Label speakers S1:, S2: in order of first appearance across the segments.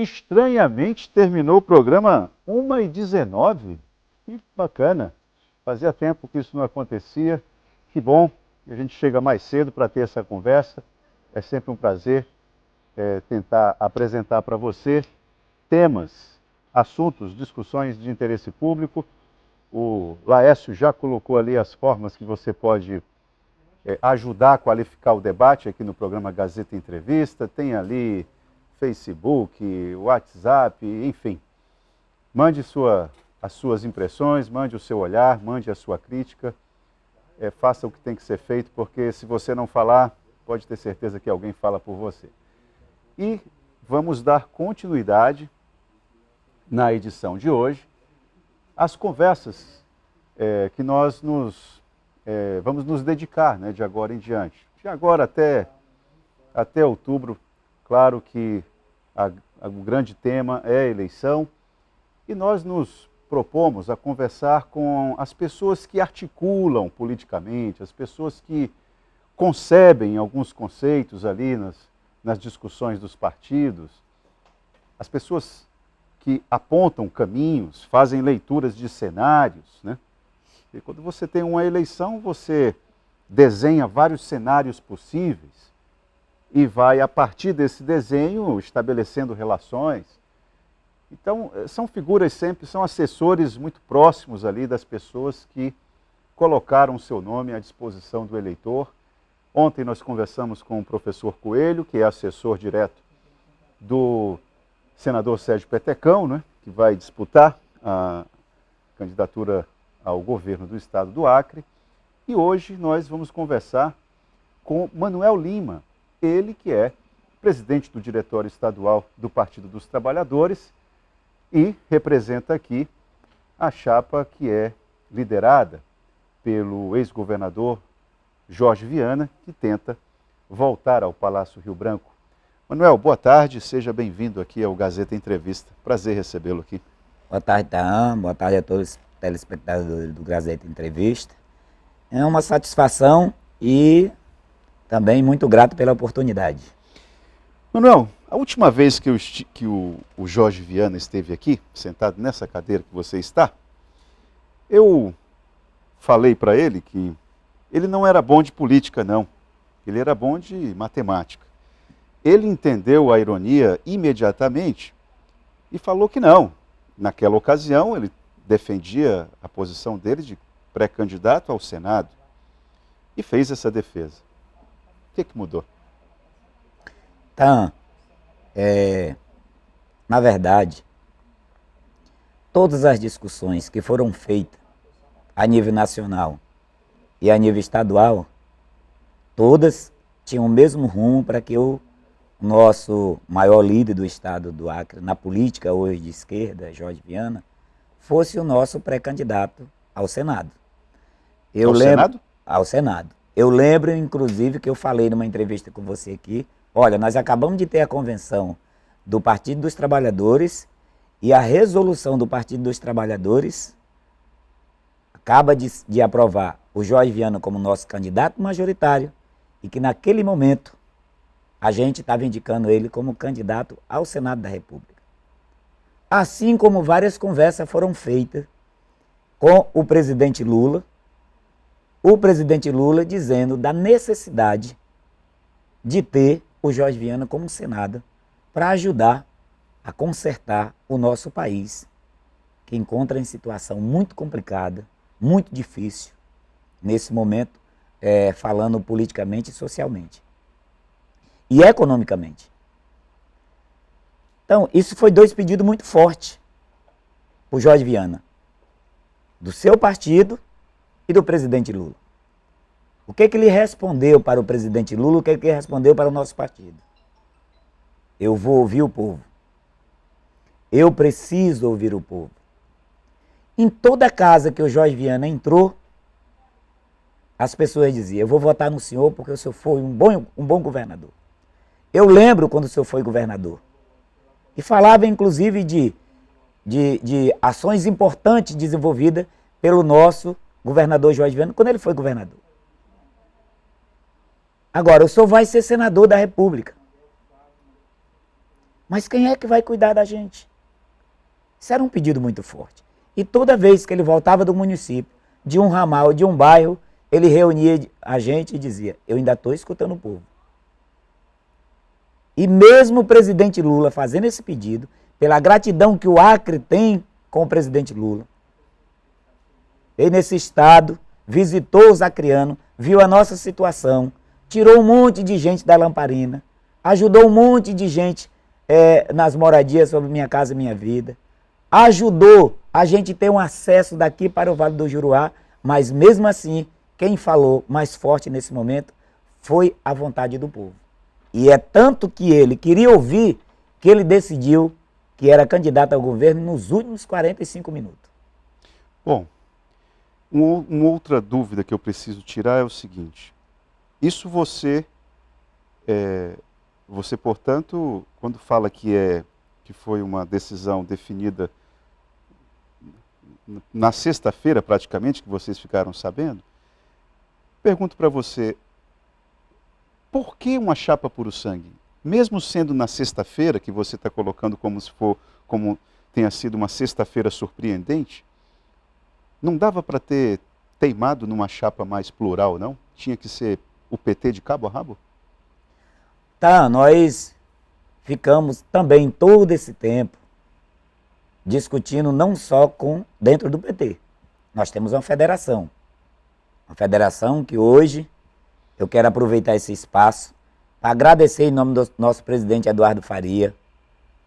S1: Estranhamente terminou o programa 1h19. Que bacana. Fazia tempo que isso não acontecia. Que bom que a gente chega mais cedo para ter essa conversa. É sempre um prazer tentar apresentar para você temas, assuntos, discussões de interesse público. O Laércio já colocou ali as formas que você pode ajudar a qualificar o debate aqui no programa Gazeta Entrevista. Tem ali Facebook, WhatsApp, enfim. Mande as suas impressões, mande o seu olhar, mande a sua crítica. Faça o que tem que ser feito, porque se você não falar, pode ter certeza que alguém fala por você. E vamos dar continuidade na edição de hoje às conversas que nós vamos nos dedicar, né, de agora em diante. De agora até outubro, claro que o grande tema é a eleição, e nós nos propomos a conversar com as pessoas que articulam politicamente, as pessoas que concebem alguns conceitos ali nas discussões dos partidos, as pessoas que apontam caminhos, fazem leituras de cenários, né? E quando você tem uma eleição, você desenha vários cenários possíveis e vai, a partir desse desenho, estabelecendo relações. Então, são figuras sempre, são assessores muito próximos ali das pessoas que colocaram o seu nome à disposição do eleitor. Ontem nós conversamos com o professor Coelho, que é assessor direto do senador Sérgio Petecão, né, que vai disputar a candidatura ao governo do estado do Acre. E hoje nós vamos conversar com Manuel Lima, ele que é presidente do Diretório Estadual do Partido dos Trabalhadores e representa aqui a chapa que é liderada pelo ex-governador Jorge Viana, que tenta voltar ao Palácio Rio Branco. Manuel, boa tarde, seja bem-vindo aqui ao Gazeta Entrevista. Prazer recebê-lo aqui.
S2: Boa tarde, Tahan. Boa tarde a todos os telespectadores do Gazeta Entrevista. É uma satisfação e também muito grato pela oportunidade.
S1: Manuel, a última vez que o Jorge Viana esteve aqui, sentado nessa cadeira que você está, eu falei para ele que ele não era bom de política, não. Ele era bom de matemática. Ele entendeu a ironia imediatamente e falou que não. Naquela ocasião, ele defendia a posição dele de pré-candidato ao Senado e fez essa defesa. O que mudou?
S2: Então, na verdade, todas as discussões que foram feitas a nível nacional e a nível estadual, todas tinham o mesmo rumo para que o nosso maior líder do estado do Acre, na política hoje de esquerda, Jorge Viana, fosse o nosso pré-candidato ao Senado.
S1: Senado?
S2: Ao Senado. Eu lembro, inclusive, que eu falei numa entrevista com você aqui, olha, nós acabamos de ter a convenção do Partido dos Trabalhadores e a resolução do Partido dos Trabalhadores acaba de aprovar o Jorge Viana como nosso candidato majoritário e que naquele momento a gente estava indicando ele como candidato ao Senado da República. Assim como várias conversas foram feitas com o presidente Lula dizendo da necessidade de ter o Jorge Viana como Senado para ajudar a consertar o nosso país, que encontra em situação muito complicada, muito difícil, nesse momento, falando politicamente e socialmente. E economicamente. Então, isso foi dois pedidos muito fortes para o Jorge Viana, do seu partido e do presidente Lula. O que ele respondeu para o presidente Lula, o que ele respondeu para o nosso partido? Eu vou ouvir o povo. Eu preciso ouvir o povo. Em toda casa que o Jorge Viana entrou, as pessoas diziam, eu vou votar no senhor porque o senhor foi um bom governador. Eu lembro quando o senhor foi governador. E falava, inclusive, de ações importantes desenvolvidas pelo nosso governador Jorge Viana, quando ele foi governador. Agora, o senhor vai ser senador da República. Mas quem é que vai cuidar da gente? Isso era um pedido muito forte. E toda vez que ele voltava do município, de um ramal, de um bairro, ele reunia a gente e dizia, eu ainda estou escutando o povo. E mesmo o presidente Lula fazendo esse pedido, pela gratidão que o Acre tem com o presidente Lula, veio nesse estado, visitou os acreanos, viu a nossa situação, tirou um monte de gente da lamparina, ajudou um monte de gente nas moradias sobre Minha Casa Minha Vida, ajudou a gente ter um acesso daqui para o Vale do Juruá, mas mesmo assim, quem falou mais forte nesse momento foi a vontade do povo. E é tanto que ele queria ouvir que ele decidiu que era candidato ao governo nos últimos 45 minutos.
S1: Bom, uma outra dúvida que eu preciso tirar é o seguinte. Isso você, portanto, quando fala que foi uma decisão definida na sexta-feira, praticamente, que vocês ficaram sabendo, pergunto para você, por que uma chapa puro sangue? Mesmo sendo na sexta-feira, que você está colocando como tenha sido uma sexta-feira surpreendente, não dava para ter teimado numa chapa mais plural, não? Tinha que ser o PT de cabo a rabo?
S2: Tá, nós ficamos também todo esse tempo discutindo não só dentro do PT. Nós temos uma federação que hoje eu quero aproveitar esse espaço para agradecer em nome do nosso presidente Eduardo Faria,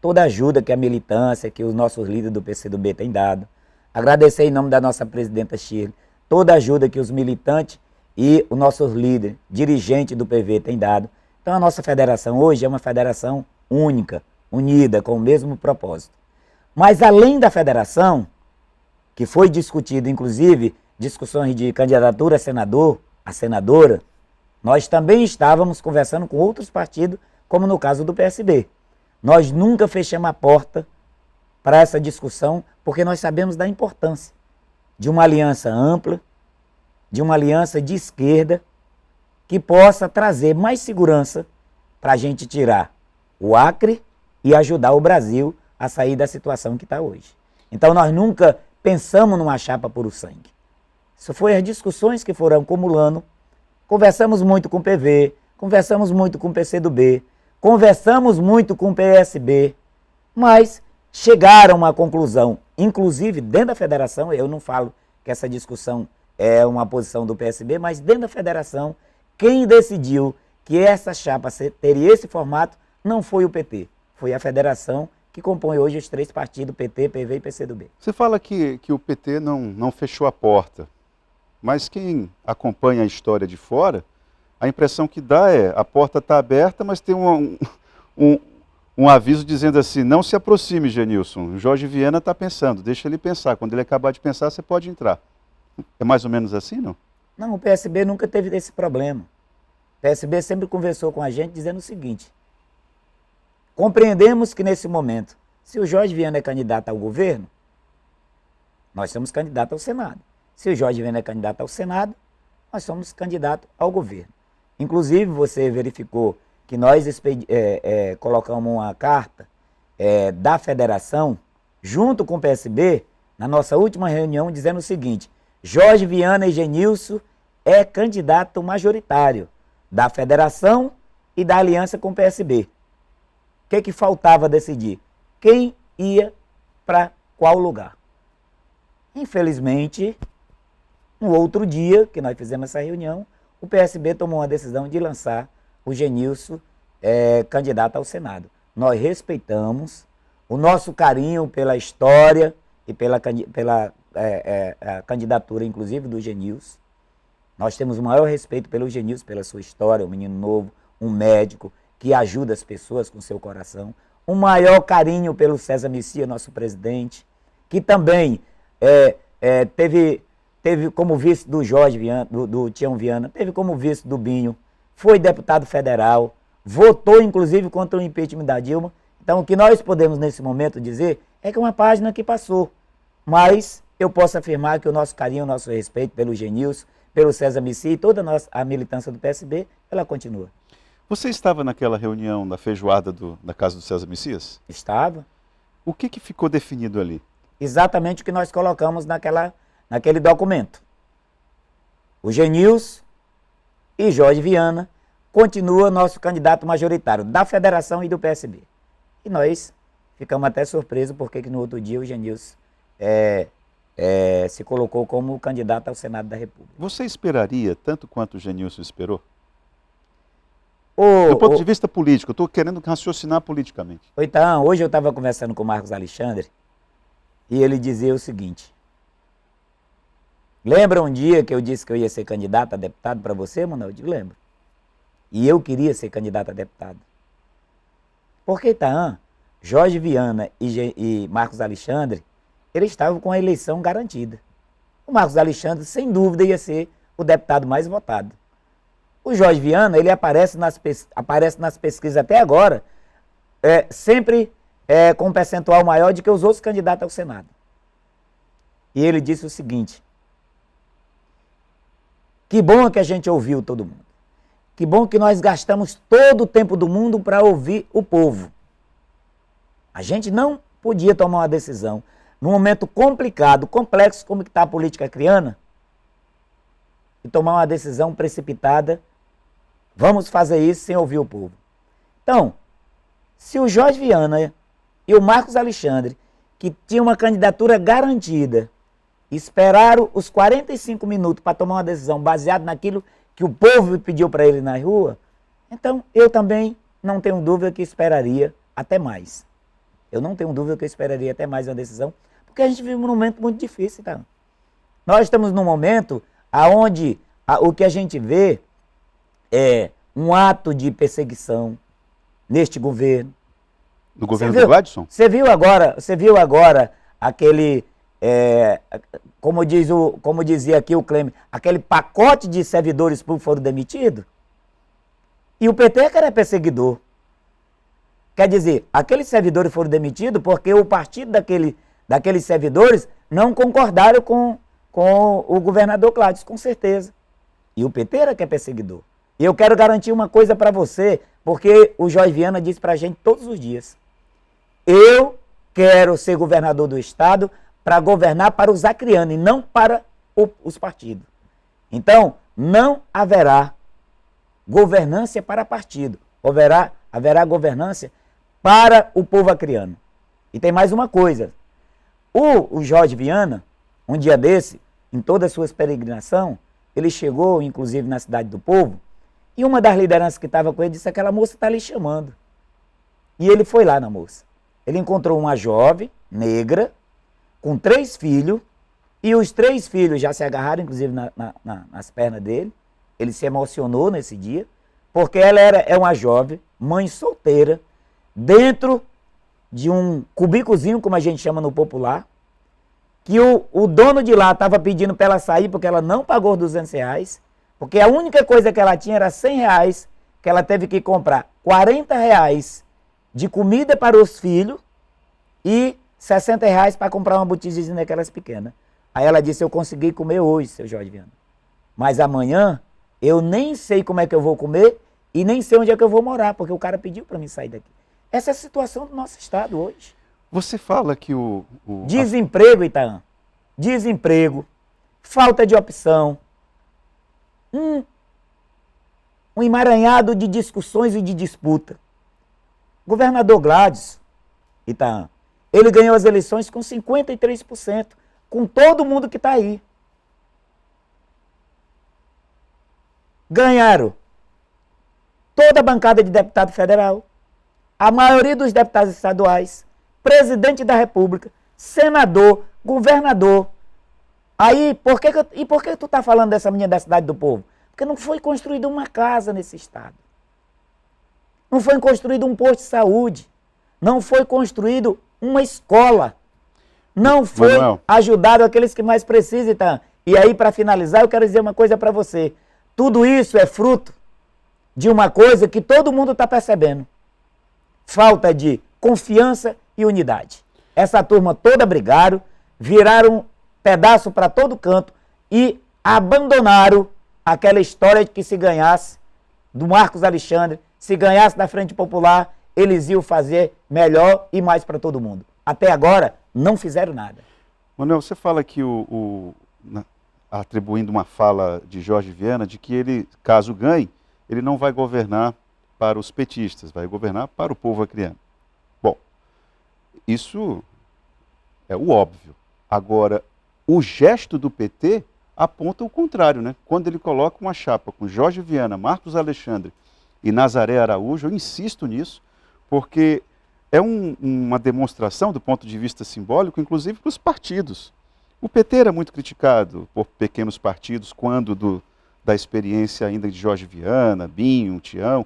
S2: toda a ajuda que a militância, que os nossos líderes do PCdoB têm dado. Agradecer em nome da nossa presidenta Shirley, toda a ajuda que os militantes e os nossos líderes, dirigentes do PV têm dado. Então a nossa federação hoje é uma federação única, unida, com o mesmo propósito. Mas além da federação, que foi discutido inclusive discussões de candidatura a senador, a senadora, nós também estávamos conversando com outros partidos, como no caso do PSB. Nós nunca fechamos a porta para essa discussão, porque nós sabemos da importância de uma aliança ampla, de uma aliança de esquerda, que possa trazer mais segurança para a gente tirar o Acre e ajudar o Brasil a sair da situação que está hoje. Então nós nunca pensamos numa chapa puro sangue. Isso foi as discussões que foram acumulando. Conversamos muito com o PV, conversamos muito com o PCdoB, conversamos muito com o PSB, mas chegaram a uma conclusão, inclusive dentro da federação, eu não falo que essa discussão é uma posição do PSB, mas dentro da federação, quem decidiu que essa chapa teria esse formato não foi o PT, foi a federação que compõe hoje os três partidos, PT, PV e PCdoB.
S1: Você fala que o PT não fechou a porta, mas quem acompanha a história de fora, a impressão que dá é a porta está aberta, mas tem um aviso dizendo assim, não se aproxime, Genilson, o Jorge Viana está pensando, deixa ele pensar, quando ele acabar de pensar você pode entrar. É mais ou menos assim, não?
S2: Não, o PSB nunca teve esse problema. O PSB sempre conversou com a gente dizendo o seguinte, compreendemos que nesse momento, se o Jorge Viana é candidato ao governo, nós somos candidatos ao Senado. Se o Jorge Viana é candidato ao Senado, nós somos candidatos ao governo. Inclusive, você verificou que nós colocamos uma carta da federação, junto com o PSB, na nossa última reunião, dizendo o seguinte, Jorge Viana e Genilson é candidato majoritário da federação e da aliança com o PSB. O que faltava decidir? Quem ia para qual lugar? Infelizmente, no outro dia que nós fizemos essa reunião, o PSB tomou uma decisão de lançar o Genilson candidato ao Senado. Nós respeitamos o nosso carinho pela história e pela candidatura, inclusive, do Genilson. Nós temos o maior respeito pelo Genilson, pela sua história, um menino novo, um médico que ajuda as pessoas com seu coração. Um maior carinho pelo César Messias, nosso presidente, que também teve como vice do Jorge Viana, do Tião Viana, teve como vice do Binho, foi deputado federal, votou inclusive contra o impeachment da Dilma. Então o que nós podemos nesse momento dizer é que é uma página que passou, mas eu posso afirmar que o nosso carinho, o nosso respeito pelo Genilson, pelo César Messias e toda a militância do PSB, ela continua.
S1: Você estava naquela reunião da feijoada da Casa do César Messias?
S2: Estava.
S1: O que ficou definido ali?
S2: Exatamente o que nós colocamos naquele documento. O Genilson e Jorge Viana continua nosso candidato majoritário da federação e do PSB. E nós ficamos até surpresos porque no outro dia o Genilson se colocou como candidato ao Senado da República.
S1: Você esperaria tanto quanto o Genilson esperou? Do ponto de vista político, eu estou querendo raciocinar politicamente.
S2: Então, hoje eu estava conversando com o Marcos Alexandre e ele dizia o seguinte: lembra um dia que eu disse que eu ia ser candidato a deputado para você, Manuel? Eu digo, lembro. E eu queria ser candidato a deputado. Porque Itaã, Jorge Viana e Marcos Alexandre, eles estavam com a eleição garantida. O Marcos Alexandre, sem dúvida, ia ser o deputado mais votado. O Jorge Viana, ele aparece nas pesquisas até agora, sempre com um percentual maior do que os outros candidatos ao Senado. E ele disse o seguinte: que bom que a gente ouviu todo mundo. Que bom que nós gastamos todo o tempo do mundo para ouvir o povo. A gente não podia tomar uma decisão num momento complicado, complexo como está a política criana, e tomar uma decisão precipitada. Vamos fazer isso sem ouvir o povo. Então, se o Jorge Viana e o Marcos Alexandre, que tinham uma candidatura garantida, esperaram os 45 minutos para tomar uma decisão baseada naquilo que o povo pediu para ele na rua, então eu também não tenho dúvida que esperaria até mais. Eu não tenho dúvida que eu esperaria até mais uma decisão, porque a gente vive um momento muito difícil. Tá? Nós estamos num momento onde o que a gente vê é um ato de perseguição neste governo.
S1: No governo do Gladson?
S2: Você viu agora aquele, como dizia aqui o Cleme, aquele pacote de servidores públicos foram demitidos? E o PT que era perseguidor. Quer dizer, aqueles servidores foram demitidos porque o partido daqueles servidores não concordaram com o governador Gladson, com certeza. E o PT era que é perseguidor. E eu quero garantir uma coisa para você, porque o Jorge Viana diz para a gente todos os dias: eu quero ser governador do estado para governar para os acrianos e não para os partidos. Então, não haverá governância para partido. Haverá governância para o povo acriano. E tem mais uma coisa. O Jorge Viana, um dia desse, em todas as suas peregrinações, ele chegou, inclusive, na Cidade do Povo, e uma das lideranças que estava com ele disse: aquela moça está lhe chamando. E ele foi lá na moça. Ele encontrou uma jovem, negra, com 3 filhos, e os 3 filhos já se agarraram, inclusive, nas pernas dele. Ele se emocionou nesse dia, porque ela é uma jovem, mãe solteira, dentro de um cubículozinho, como a gente chama no popular, que o dono de lá estava pedindo para ela sair, porque ela não pagou R$200, porque a única coisa que ela tinha era R$100, que ela teve que comprar R$40 de comida para os filhos e R$60 para comprar uma botijinha daquelas pequenas. Aí ela disse: eu consegui comer hoje, seu Jorge Viana, mas amanhã eu nem sei como é que eu vou comer e nem sei onde é que eu vou morar, porque o cara pediu para mim sair daqui. Essa é a situação do nosso estado hoje.
S1: Você fala que
S2: Desemprego, Itaã. Desemprego, falta de opção, um emaranhado de discussões e de disputa. Governador Gladson, Itaã, ele ganhou as eleições com 53%, com todo mundo que está aí. Ganharam toda a bancada de deputado federal, a maioria dos deputados estaduais, presidente da República, senador, governador. Aí, por que tu está falando dessa menina da Cidade do Povo? Porque não foi construída uma casa nesse estado. Não foi construído um posto de saúde. Não foi construído uma escola. Não foi ajudado aqueles que mais precisam. Tá? E aí, para finalizar, eu quero dizer uma coisa para você. Tudo isso é fruto de uma coisa que todo mundo está percebendo. Falta de confiança e unidade. Essa turma toda brigaram, viraram pedaço para todo canto e abandonaram aquela história de que se ganhasse do Marcos Alexandre se ganhasse da Frente Popular, eles iam fazer melhor e mais para todo mundo. Até agora, não fizeram nada.
S1: Manuel, você fala que atribuindo uma fala de Jorge Viana, de que ele, caso ganhe, ele não vai governar para os petistas, vai governar para o povo acreano. Bom, isso é o óbvio. Agora, o gesto do PT aponta o contrário, né? Quando ele coloca uma chapa com Jorge Viana, Marcos Alexandre e Nazaré Araújo, eu insisto nisso, porque é uma demonstração do ponto de vista simbólico, inclusive para os partidos. O PT era muito criticado por pequenos partidos quando da experiência ainda de Jorge Viana, Binho, Tião.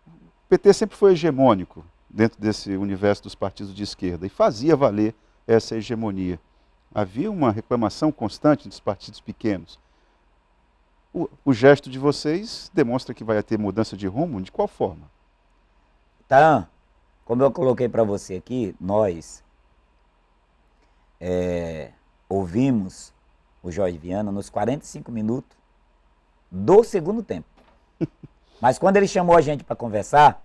S1: O PT sempre foi hegemônico dentro desse universo dos partidos de esquerda e fazia valer essa hegemonia. Havia uma reclamação constante dos partidos pequenos. O gesto de vocês demonstra que vai ter mudança de rumo? De qual forma?
S2: Tá, como eu coloquei para você aqui, nós ouvimos o Jorge Viana nos 45 minutos do segundo tempo. Mas quando ele chamou a gente para conversar,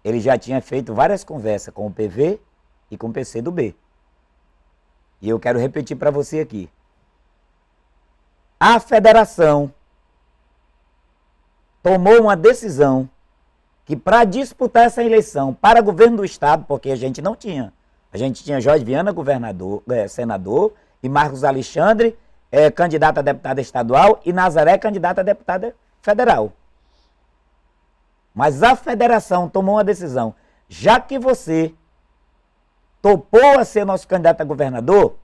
S2: ele já tinha feito várias conversas com o PV e com o PCdoB. E eu quero repetir para você aqui. A federação tomou uma decisão que para disputar essa eleição para governo do estado, porque a gente não tinha. A gente tinha Jorge Viana, senador, e Marcos Alexandre, candidato a deputada estadual, e Nazaré, candidata a deputada federal. Mas a federação tomou uma decisão. Já que você topou a ser nosso candidato a governador,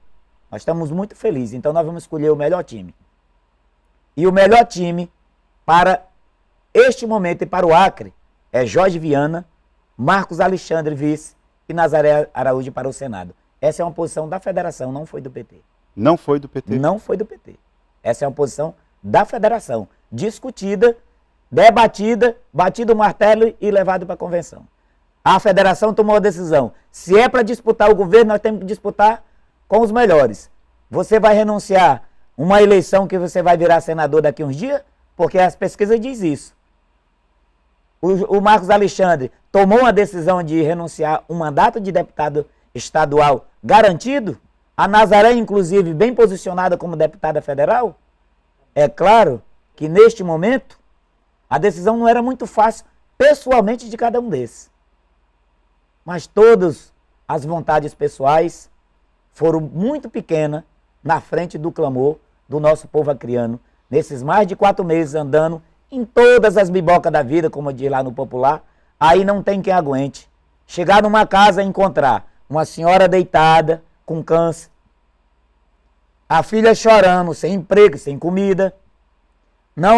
S2: nós estamos muito felizes. Então nós vamos escolher o melhor time. E o melhor time para este momento e para o Acre é Jorge Viana, Marcos Alexandre, vice, e Nazaré Araújo para o Senado. Essa é uma posição da federação, não foi do PT.
S1: Não foi do PT?
S2: Não foi do PT. Essa é uma posição da federação, discutida, debatida, batido o martelo e levado para a convenção. A federação tomou a decisão. Se é para disputar o governo, nós temos que disputar com os melhores. Você vai renunciar uma eleição que você vai virar senador daqui a uns dias? Porque as pesquisas dizem isso. O Marcos Alexandre tomou a decisão de renunciar um mandato de deputado estadual garantido. A Nazaré, inclusive, bem posicionada como deputada federal. É claro que neste momento a decisão não era muito fácil pessoalmente de cada um desses. Mas todas as vontades pessoais foram muito pequenas na frente do clamor do nosso povo acreano, nesses mais de 4 meses andando em todas as bibocas da vida, como diz lá no popular. Aí não tem quem aguente. Chegar numa casa e encontrar uma senhora deitada, com câncer, a filha chorando, sem emprego, sem comida, não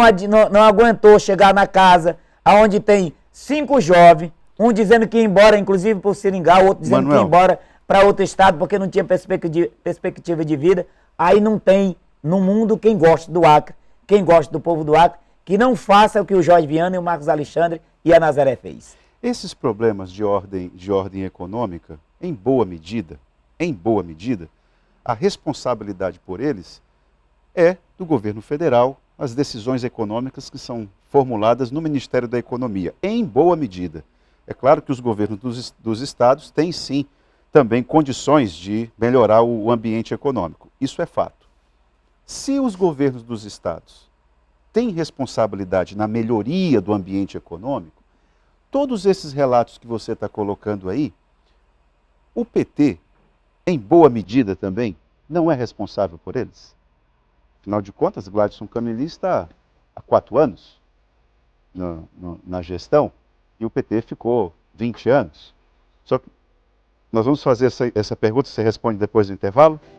S2: aguentou chegar na casa onde tem 5 jovens, um dizendo que ia embora, inclusive por Seringal, outro dizendo que ia embora para outro estado porque não tinha perspectiva de vida. Aí não tem no mundo quem gosta do Acre, quem gosta do povo do Acre, que não faça o que o Jorge Viana e o Marcos Alexandre e a Nazaré fez.
S1: Esses problemas de ordem econômica, em boa medida, a responsabilidade por eles é do governo federal, as decisões econômicas que são formuladas no Ministério da Economia, em boa medida. É claro que os governos dos estados têm sim também condições de melhorar o ambiente econômico. Isso é fato. Se os governos dos estados têm responsabilidade na melhoria do ambiente econômico, todos esses relatos que você está colocando aí, o PT, em boa medida também, não é responsável por eles? Afinal de contas, Gladson Cameli está há 4 anos na gestão e o PT ficou 20 anos. Só que nós vamos fazer essa pergunta, você responde depois do intervalo?